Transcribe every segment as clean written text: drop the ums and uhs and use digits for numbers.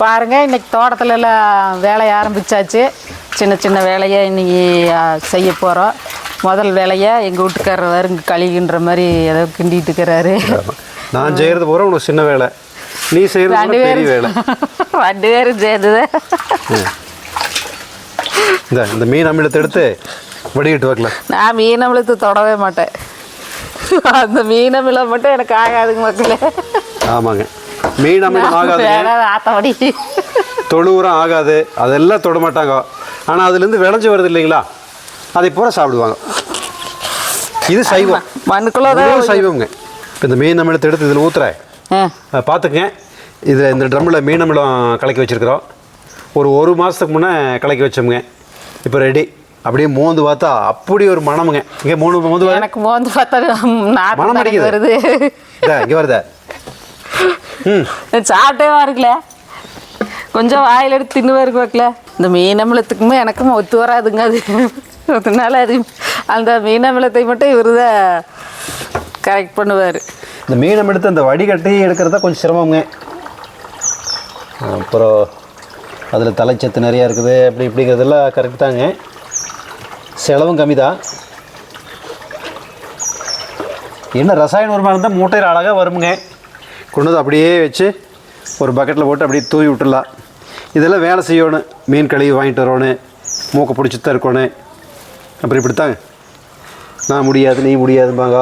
பாருங்கள், இன்றைக்கி தோட்டத்துல எல்லாம் வேலையை ஆரம்பித்தாச்சு. சின்ன சின்ன வேலையை இன்றைக்கி செய்ய போகிறோம். முதல் வேலையாக எங்கள் வீட்டுக்காரர் வருங்க கழுகின்ற மாதிரி ஏதோ கிண்டிட்டு இருக்கிறாரு. நான் செய்கிறது போகிற உனக்கு சின்ன வேலை, நீ செய்கிறது பெரிய வேலை. 2 பேரும் சேர்ந்தது. இந்த மீன் அமிலத்தை எடுத்து வடிகிட்டு வைக்கல. நான் மீன் அமிலத்தை தொடவே மாட்டேன். அந்த மீன் அமிலம் மட்டும் எனக்கு ஆகாதுங்க மக்களே. ஆமாங்க, மீன் அமிலம் ஆகாது, ஆத்தபடி தொழு உரம் ஆகாது, அதெல்லாம் தொட மாட்டாங்க. ஆனால் அதுலேருந்து விளைஞ்சி வருது இல்லைங்களா, அதை பூரா சாப்பிடுவாங்க. இது சைவம், மண்ணுக்குள்ள சைவங்க. இப்போ இந்த மீன் அமிலத்தை எடுத்து இதில் ஊற்றுறேன், பார்த்துக்குங்க. இதில் இந்த ட்ரம்மில் மீன் அமிலம் கலக்கி வச்சுருக்குறோம். ஒரு மாதத்துக்கு முன்னே கலக்கி வச்சோமுங்க. இப்போ ரெடி. அப்படியே மோந்து பார்த்தா அப்படி ஒரு மனமுங்க. இங்கே மோந்து எனக்கு மோந்து பார்த்தா மனம் அடிக்குது. வருது. இங்கே வருதா? சாப்பிட்டே இருக்குல்ல, கொஞ்சம் வாயில் எடுத்து தின்னு இருக்கு வைக்கல. இந்த மீன் அமிலத்துக்குமே எனக்கும் ஒத்து வராதுங்க. அதனால அது அந்த மீன் அமிலத்தை மட்டும் இவர் தான் கரெக்ட் பண்ணுவார். இந்த மீன் அமிலத்தை அந்த வடிகட்டி எடுக்கிறதா கொஞ்சம் சிரமங்க. அப்புறம் அதில் தலைச்சத்து நிறையா இருக்குது, அப்படி இப்படிங்கிறதெல்லாம் கரெக்ட் தாங்க. செலவும் கம்மி தான். என்ன ரசாயன உரமாக இருந்தால் மூட்டையில் அழகாக வருமுங்க. கொண்டு வந்து அப்படியே வச்சு ஒரு பக்கெட்டில் போட்டு அப்படியே தூவி விட்டுடலாம். இதெல்லாம் வேலை செய்யணும். மீன் கழுவி வாங்கிட்டு வரணும், மூக்கை பிடிச்சி தான் இருக்கணும். அப்புறம் இப்படித்தாங்க. நான் முடியாது, நீ முடியாதும்பாங்க.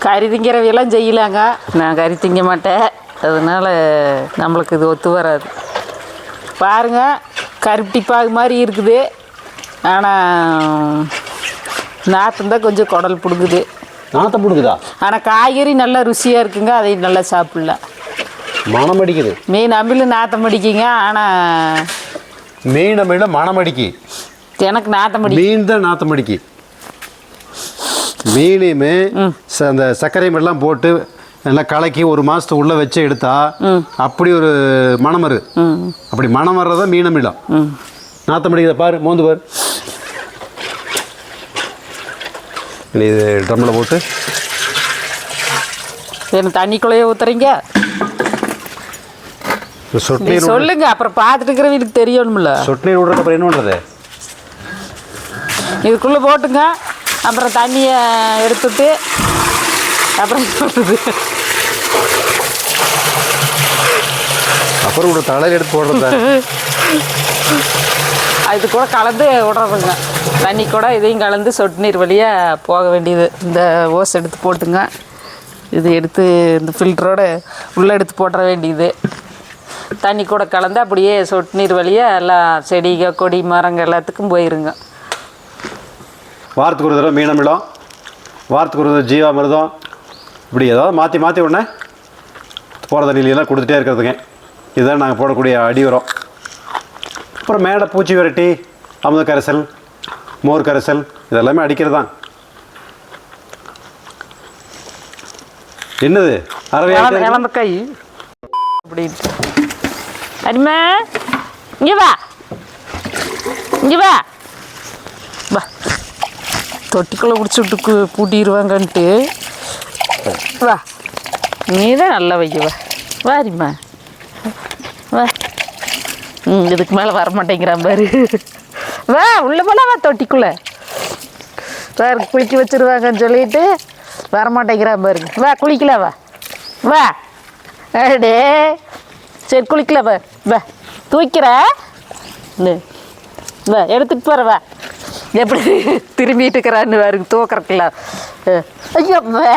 கறி திங்கிறவையெல்லாம் செய்யலாங்க. நான் கறி திங்க மாட்டேன், அதனால் நம்மளுக்கு இது ஒத்து வராது. பாருங்கள், கருப்பட்டிப்பாகு மாதிரி இருக்குது. ஆனால் நாற்றம் தான் கொஞ்சம் குடல் பிடுங்குது. நாற்றம் பிடுங்குதா? ஆனால் காய்கறி நல்லா ருசியாக இருக்குங்க, அதை நல்லா சாப்பிட்லாம். மனம் அடிக்குது. மீன் அமில நாற்றம் அடிக்குங்க. ஆனால் மீன் அமில மனம் அடிக்கி, எனக்கு நாற்றம் அடி. மீன் தான் நாற்றம் அடிக்கி. மீனையுமே அந்த சர்க்கரை எல்லாம் போட்டு நல்லா கலக்கி ஒரு மாதத்துக்கு உள்ளே வச்சு எடுத்தா அப்படி ஒரு மனம் வரு. அப்படி மனம் வர்றதா மீன் அமிலம். நாற்றம் அடிக்கிறத பாரு, மோந்து பாரு. இது ட்ரம்மில் போட்டு என்ன தண்ணிக்குள்ளேயே ஊற்றுறீங்க? சொட்டு சொல்லுங்க, அப்புறம் பார்த்துட்டு இருக்கிறவங்களுக்கு தெரியணும்ல. சொட்டு நீர் விடுறது அப்புறம் என்ன பண்ணுறது? இதுக்குள்ளே போட்டுங்க, அப்புறம் தண்ணியை எடுத்துட்டு அப்புறம் அப்புறம் ஒரு தலையில் எடுத்து போடுறத இது கூட கலந்து விடுறதுங்க. தண்ணி கூட இதையும் கலந்து சொட்டு நீர் வழியாக போக வேண்டியது. இந்த ஓஸ் எடுத்து போட்டுங்க. இது எடுத்து இந்த ஃபில்டரோடு உள்ளே எடுத்து போட்டுற வேண்டியது. தண்ணி கூட கலந்து அப்படியே சொட்டு நீர் வழியாக எல்லாம் செடிகள் கொடி மரங்கள் எல்லாத்துக்கும் போயிருங்க. வாரத்துக்கு ஒரு தடவை மீன் அமிலம், வாரத்துக்கு ஒரு தடவை ஜீவாமிர்தம், இப்படி ஏதாவது மாற்றி மாற்றி உடனே போகிற தண்ணியிலாம் கொடுத்துட்டே இருக்கிறதுங்க. இதுதான் நாங்கள் போடக்கூடிய அடி உரம். அப்புறம் மேலே பூச்சி விரட்டி, அமுத கரைசல், மோர் கரைசல், இதெல்லாமே அடிக்கிறது தான். என்னது இளம்பக்காய் அப்படின்ட்டு அடிமா இங்கே வா, இங்கே வா வா. தொட்டிக்குள்ளே பிடிச்சி விட்டு பூட்டிடுவாங்கன்ட்டு வா, நீ தான் நல்லா வைக்க வா. வாரிம்மா வா. இதுக்கு மேலே வரமாட்டேங்கிறான் பாரு. வா உள்ளே போல வா, தொட்டிக்குள்ளே பாரு குளிக்க வச்சுருவாங்கன்னு சொல்லிட்டு வரமாட்டேங்கிறான் பாரு. வா குளிக்கல, வா வா. அடே சரி குளிக்கல வா. வா தூக்கிற, வா எடுத்துகிட்டு போகிற. வா எப்படி திரும்பிட்டு இருக்கிறான்னு பாரு, தூக்கிறக்குல. ஐயோ வா,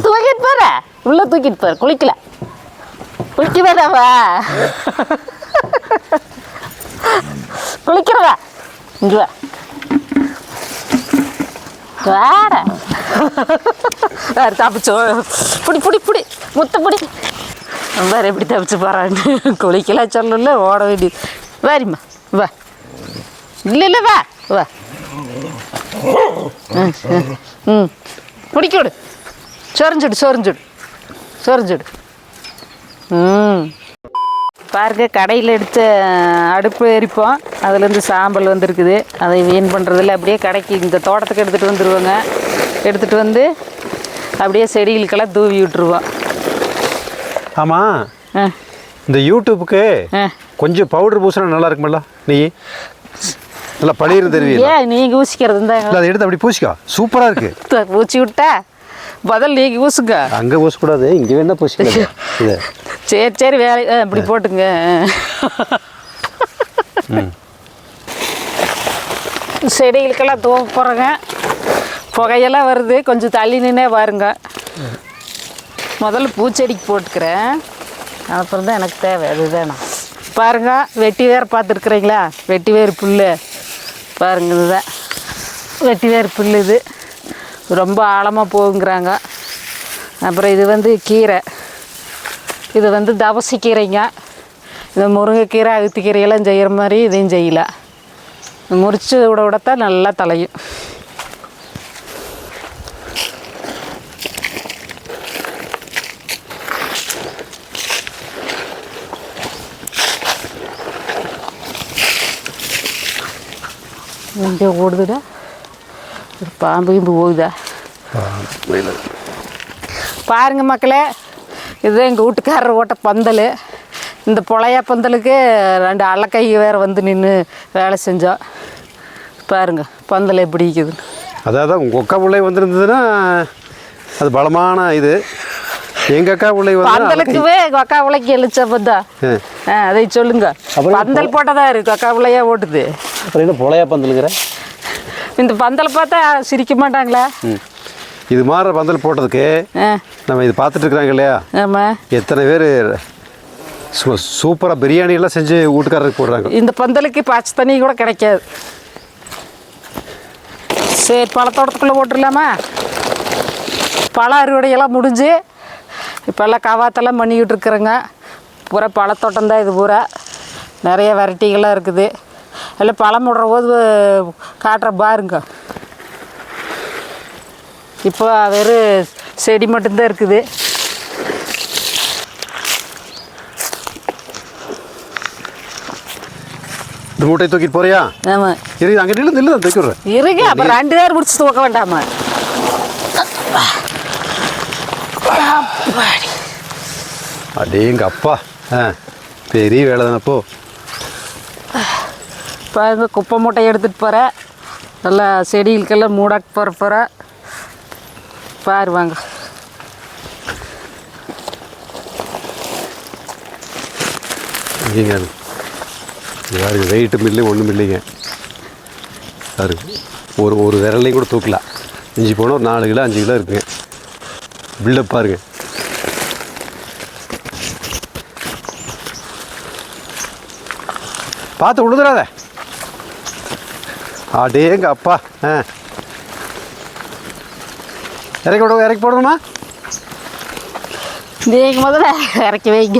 தூக்கிட்டு போகிற, உள்ளே தூக்கிட்டு போகிற. குளிக்கல, குளிக்க வேணாவா? குளிக்கிறவா, இங்கே வா. வேற வேறு தப்பிச்சோ, பிடி பிடி பிடி முத்த பிடி. வேறு எப்படி தப்பிச்சு போகிறான்னு குளிக்கலாம் சொல்லல, ஓட வேண்டியது. வாரிம்மா வா. இல்லை இல்லை வா வா. பிடிக்க விடு, சொரிஞ்சுடு சொரிஞ்சுடு சொரிஞ்சுடு. பாருங்க, கடையில் எடுத்த அடுப்பு எரிப்போம், அதுலேருந்து சாம்பல் வந்துருக்குது. அதை வீண் பண்ணுறதில்ல, அப்படியே கடைக்கு இந்த தோட்டத்துக்கு எடுத்துகிட்டு வந்துடுவோங்க. எடுத்துகிட்டு வந்து அப்படியே செடிகளுக்கெல்லாம் தூவி விட்டுருவோம். ஆமாம், ஆ இந்த யூடியூப்புக்கு ஆ கொஞ்சம் பவுடர் பூசினா நல்லா இருக்குமில்ல நீ நல்லா பளிர்னு தெரிவில. ஏன் நீங்கள் ஊசிக்கிறது இல்லை அதை எடுத்து அப்படி பூசிக்கோ, சூப்பராக இருக்குது. ஊசி விட்டா பதில் நீங்கள் ஊசுங்க. அங்கே பூசக்கூடாது, இங்கே வேணா பூசிக்கலாம். இது சரி சரி வேலை இப்படி போட்டுங்க. செடிகளுக்கெல்லாம் தூவ போகிறேங்க. புகையெல்லாம் வருது, கொஞ்சம் தள்ளி நின்னே பாருங்க. முதல்ல பூச்செடிக்கு போட்டுக்கிறேன், அப்புறம் தான் எனக்கு தேவை. அதுதானா பாருங்க. வெட்டி வேறு பார்த்துருக்குறீங்களா? வெட்டி வேறு புல் பாருங்க. இதுதான் வெட்டி வேறு புல். இது ரொம்ப ஆழமாக போகுங்கிறாங்க. அப்புறம் இது வந்து கீரை, இது வந்து தவசி கீரைங்க. இந்த முருங்கைக்கீரை அகத்திக்கீரையெல்லாம் செய்கிற மாதிரி இதையும் செய்யலாம். முறித்து விடத்தான் நல்லா தலையும். இங்கே ஓடுதுடா, ஒரு பாம்பு இம்பு போகுதா பாருங்க மக்களே. இதுதான் எங்கள் வீட்டுக்காரர் ஓட்ட பந்தல். இந்த புளையா பந்தலுக்கு 2 அலக்கை வேறு வந்து நின்று வேலை செஞ்சோம். பாருங்க பந்தல் எப்படி இருக்குது. அதாவது உங்கள் அக்கா பிள்ளை வந்துருந்ததுன்னா அது பலமான இது. எங்கள் அக்கா பிள்ளை பந்தலுக்குவே எங்கள் அக்கா பிள்ளைக்கு எழுச்சப்பதா. அதை சொல்லுங்க. பந்தல் போட்டதா இருக்கு, அக்கா பிள்ளையா ஓட்டுது. அப்புறம் என்ன புளையா பந்தலுங்கிற? இந்த பந்தலை பார்த்தா சிரிக்க மாட்டாங்களா? இது மாதிரி பந்தல் போட்டதுக்கு நம்ம இது பார்த்துட்டு இருக்கிறாங்க இல்லையா? ஆமாம். எத்தனை பேர் சூப்பராக பிரியாணி எல்லாம் செஞ்சு வீட்டுக்காரருக்கு போடுறாங்க. இந்த பந்தலுக்கு பச்சை தண்ணி கூட கிடைக்காது. சரி பழத்தோட்டத்துக்குள்ளே போட்டுடலாமா? பழ அறுவடையெல்லாம் முடிஞ்சு இப்போல்லாம் கவாத்தெல்லாம் பண்ணிக்கிட்டு இருக்கிறேங்க. பூரா பழத்தோட்டம் தான் இது. பூரா நிறைய வெரைட்டிகளாக இருக்குது. எல்லாம் பழம் விடுற போது காட்டுற பாருங்க. இப்போ வெறும் செடி மட்டும்தான் இருக்குது. இந்த மூட்டை தூக்கிட்டு போறியா? ஆமாம் இருக்கு, அங்கே நில்லு தான் தூக்கி விட்றேன். இருக்கு. அப்புறம் 2 பேர் முடிச்சு தூக்க வேண்டாமா? அடேங்க அப்பா, பெரிய வேலை தானப்போ. பாருங்க குப்பை மூட்டை எடுத்துகிட்டு போகிறேன். நல்லா செடிகளுக்கெல்லாம் மூடாக்கு போகிறேன். பாருவாங்க. இல்லைங்க யாருக்கு வெயிட்டு மில்லு ஒன்றும் இல்லைங்க. பாருங்க ஒரு விரலையும் கூட தூக்கலாம். இஞ்சி போனால் ஒரு 4 கிலோ 5 கிலோ இருக்குங்க. பில்டப் பாருங்க. பார்த்து விழுதுறாத. அடேங்க அப்பா. இறக்கி போடணுமா? நீங்கள் முதல்ல இறக்கி வைங்க.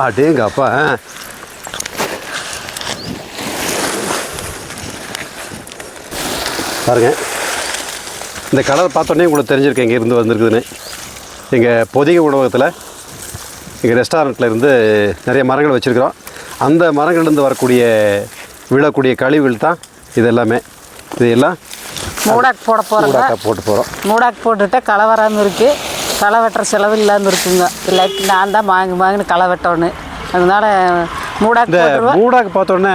அடேங்க அப்பா. பாருங்க இந்த கலர் பார்த்தோன்னே உங்களுக்கு தெரிஞ்சிருக்கேன் இங்கே இருந்து வந்திருக்குதுன்னு. எங்கள் பொதிகை உணவகத்தில் எங்கள் ரெஸ்டாரண்ட்டில் இருந்து நிறைய மரங்கள் வச்சுருக்கிறோம். அந்த மரங்கள்லேருந்து வரக்கூடிய விழக்கூடிய கழிவுகள் தான் இது எல்லாமே. இது எல்லாம் மூடாக்கு போட போகிறோம். போட்டு போகிறோம். மூடாக்கு போட்டுவிட்டா களை வராமல் இருக்குது. களை வெட்டுற செலவு இல்லாமல் இருக்குங்க. இல்லாட்டி நான் தான் வாங்கினு களை வெட்டணும். அதனால் மூடாக்கு மூடாக்கு பார்த்தோன்னே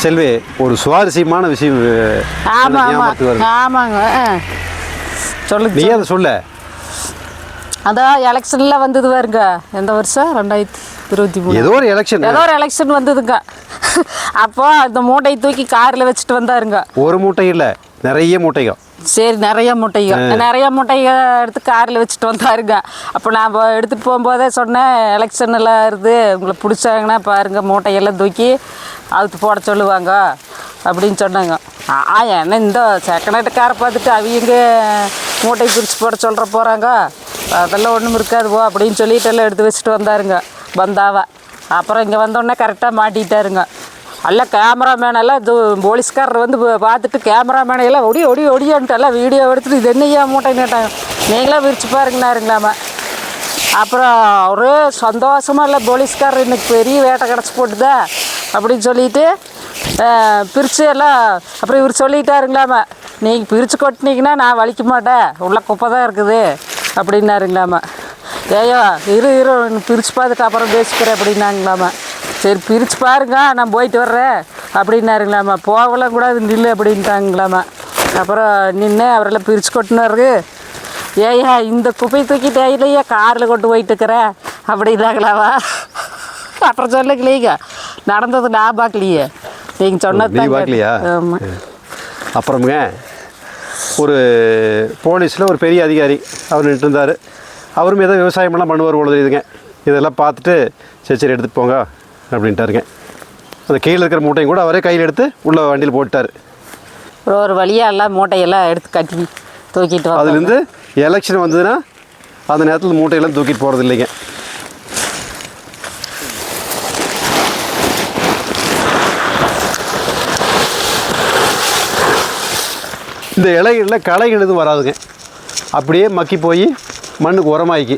செல்வி ஒரு சுவாரஸ்யமான விஷயம். ஆமாங்க சொல்லுங்க. நீ அதை சொல்ல. அதான் எலெக்ஷனில் வந்தது பாருங்க. எந்த வருஷம்? 2023 ஏதோ ஒரு எலெக்ஷன் வந்ததுங்க. அப்போ அந்த மூட்டையை தூக்கி காரில் வச்சுட்டு வந்தாருங்க. ஒரு மூட்டை இல்லை, நிறைய மூட்டைகள். சரி நிறைய மூட்டைகள் எடுத்து காரில் வச்சுட்டு வந்தாருங்க. அப்போ நான் எடுத்துகிட்டு போகும்போதே சொன்னேன், எலெக்ஷன் எல்லாம் இருக்குது, உங்களை பிடிச்சாங்கன்னா பாருங்கள் மூட்டையெல்லாம் தூக்கி அழுத்து போட சொல்லுவாங்க அப்படின்னு சொன்னாங்க. என்ன இந்த செகண்ட் காரை பார்த்துட்டு அவங்க மூட்டை பிரித்து போட சொல்கிற போகிறாங்க, அதெல்லாம் ஒன்றும் இருக்காது போ அப்படின்னு சொல்லிட்டு எல்லாம் எடுத்து வச்சுட்டு வந்தாருங்க பந்தாவா. அப்புறம் இங்கே வந்தோடனே கரெக்டாக மாட்டிட்டாருங்க. எல்லாம் கேமராமேனெல்லாம் இது போலீஸ்காரர் வந்து பார்த்துட்டு கேமராமேனையெல்லாம் ஒடியான்ட்டு எல்லாம் வீடியோ எடுத்துட்டு இது என்னையா மூட்டைன்னு கேட்டாங்க. நீங்களே விரிச்சு பாருங்கன்னாருங்களாமா. அப்புறம் ஒரு சந்தோஷமாக இல்லை, போலீஸ்காரர் இன்றைக்கி பெரிய வேட்டை கிடச்சி போட்டுதா அப்படின்னு சொல்லிட்டு பிரித்து எல்லாம். அப்புறம் இவர் சொல்லிட்டாருங்களாமா, நீங்கள் பிரித்து கொட்டினீங்கன்னா நான் வலிக்க மாட்டேன், உள்ள குப்பை தான் இருக்குது அப்படின்னாருங்களாமா. ஏயோ இரு பிரித்து பார்த்துட்டு அப்புறம் பேசிக்கிறேன் அப்படின்னாங்களாமா. சரி பிரித்து பாருங்க நான் போயிட்டு வர்றேன் அப்படின்னாருங்களாமா. போகலாம் கூடாது நில்லு அப்படின்ட்டாங்களாமா. அப்புறம் நின்று அவரெல்லாம் பிரித்து கொட்டினாரு. ஏய்யா இந்த குப்பை தூக்கிட்டு இல்லையா காரில் கொண்டு போயிட்டுருக்குற அப்படின்னாங்களாவா. அப்புறம் சொல்லலைங்க நடந்தது நான் பார்க்கலையே, நீங்கள் சொன்னது பார்க்கலையா? ஆமாம். அப்புறமுங்க ஒரு போலீஸில் ஒரு பெரிய அதிகாரி அவர் நின்று இருந்தார். அவரும் ஏதோ விவசாயமெல்லாம் பண்ணுவார் பொழுதுங்க. இதெல்லாம் பார்த்துட்டு சரி எடுத்துகிட்டு போங்க அப்படின்ட்டாருங்க. அந்த கீழே இருக்கிற மூட்டையும் கூட அவரே கையில் எடுத்து உள்ள வண்டியில் போட்டார். ஒரு வழியாக எல்லாம் மூட்டையெல்லாம் எடுத்து கட்டி தூக்கிட்டு அதுலேருந்து எலெக்ஷன் வந்ததுன்னா அந்த நேரத்தில் மூட்டையெல்லாம் தூக்கிட்டு போகிறது இல்லைங்க. இந்த இலைகளில் களைகள் எதுவும் வராதுங்க, அப்படியே மக்கி போய் மண்ணுக்கு உரமாக்கி.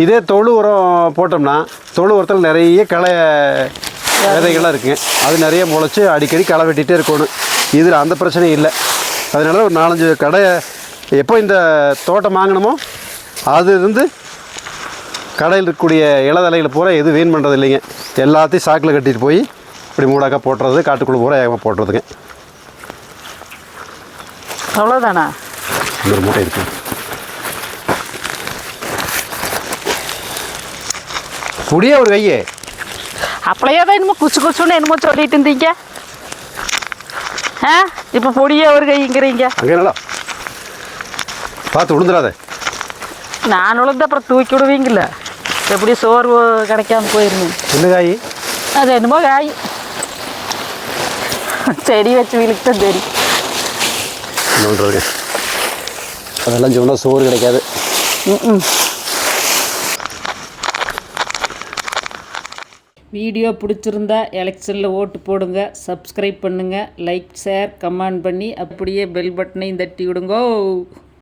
இதே தொழு உரம் போட்டோம்னா தொழு உரத்தில் நிறைய களை விதைகள்லாம் இருக்குங்க. அது நிறைய முளைச்சி அடிக்கடி களை வெட்டிகிட்டே இருக்கணும். இதில் அந்த பிரச்சனையும் இல்லை. அதனால ஒரு 4-5 கடை எப்போ இந்த தோட்டம் வாங்கினோமோ அது இருந்து கடையில் இருக்கக்கூடிய இலதலைகளை பூரா எதுவும் வீண் பண்ணுறது இல்லைங்க. எல்லாத்தையும் சாக்கில் கட்டிட்டு போய் இப்படி மூடாக்கா போட்டுறது, காட்டுக்குள்ளே பூரா ஏகமாக போட்டுறதுங்க. அவ்வளோதானா? இன்னொரு மூட்டை இருக்கு. புடியே ஒரு கையே அப்படியே தான் என்னமோ குச்சுன்னு என்னமோ சொல்லிட்டு இருந்தீங்க. ஆ இப்போ பொடியே ஒரு கைங்கிறீங்க. அங்கே நல்லா பார்த்து விழுந்துடாத. நான் விழுந்து அப்புறம் தூக்கி விடுவீங்கள, எப்படி சோறு கிடைக்காம போயிருந்தேன். என்ன காய்? அது என்னமோ காய் செடி வச்சு வீலுக்கு தான் தெரியும். என்னன்றது அதெல்லாம் சொன்னால் சோறு கிடைக்காது. வீடியோ பிடிச்சிருந்தா எலெக்ஷனில் ஓட்டு போடுங்க, சப்ஸ்கிரைப் பண்ணுங்கள், லைக் ஷேர் கமெண்ட் பண்ணி அப்படியே பெல் பட்டனையும் தட்டி விடுங்கோ.